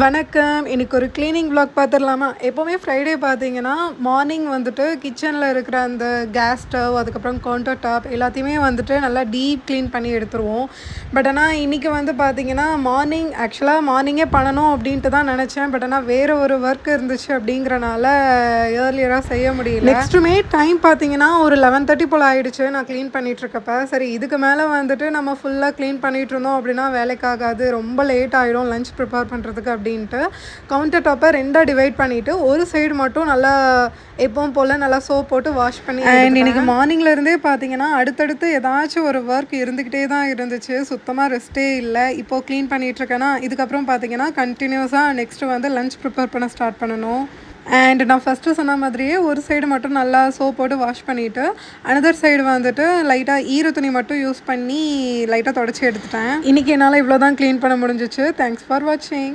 வணக்கம். இன்னைக்கு ஒரு கிளீனிங் விளாக் பார்த்துடலாமா? எப்போவுமே ஃப்ரைடே பார்த்தீங்கன்னா, மார்னிங் வந்துட்டு கிச்சனில் இருக்கிற அந்த கேஸ் ஸ்டவ், அதுக்கப்புறம் கவுண்டர் டாப் எல்லாத்தையுமே வந்துட்டு நல்லா டீப் க்ளீன் பண்ணி எடுத்துருவோம். பட் ஆனால் இன்றைக்கி வந்து பார்த்தீங்கன்னா, மார்னிங்கே பண்ணணும் அப்படின்ட்டு தான் நினச்சேன். பட் ஆனால் வேறு ஒரு ஒர்க் இருந்துச்சு அப்படிங்கிறனால ஏர்லியராக செய்ய முடியல. நெக்ஸ்ட்டுமே டைம் பார்த்தீங்கன்னா ஒரு 11:30 போல் ஆகிடுச்சு நான் க்ளீன் பண்ணிகிட்ருக்கப்ப. சரி, இதுக்கு மேலே வந்துட்டு நம்ம ஃபுல்லாக க்ளீன் பண்ணிகிட்டு இருந்தோம் அப்படின்னா வேலைக்காகாது, ரொம்ப லேட் ஆகிடும் லஞ்ச் ப்ரிப்பேர் பண்ணுறதுக்கு அப்படின்ட்டு கவுண்டர் டாப்பை ரெண்டாக டிவைட் பண்ணிவிட்டு ஒரு சைடு மட்டும் நல்லா எப்பவும் போல் நல்லா சோப் போட்டு வாஷ் பண்ணி. அண்ட் இன்றைக்கி மார்னிங்லேருந்தே பார்த்தீங்கன்னா அடுத்தடுத்து ஏதாச்சும் ஒரு ஒர்க் இருந்துக்கிட்டே தான் இருந்துச்சு. சுத்தமாக ரெஸ்ட்டே இல்லை. இப்போது க்ளீன் பண்ணிகிட்ருக்கேன்னா இதுக்கப்புறம் பார்த்தீங்கன்னா கண்டினியூஸாக நெக்ஸ்ட்டு வந்து லஞ்ச் ப்ரிப்பேர் பண்ண ஸ்டார்ட் பண்ணணும். அண்ட் நான் ஃபஸ்ட்டு சொன்ன மாதிரியே ஒரு சைடு மட்டும் நல்லா சோப் போட்டு வாஷ் பண்ணிவிட்டு அனதர் சைடு வந்துட்டு லைட்டாக ஈர துணி மட்டும் யூஸ் பண்ணி லைட்டாக தொடச்சி எடுத்துட்டேன். இன்றைக்கி என்னால் இவ்வளோ தான் க்ளீன் பண்ண முடிஞ்சிச்சு. தேங்க்ஸ் ஃபார் வாட்சிங்.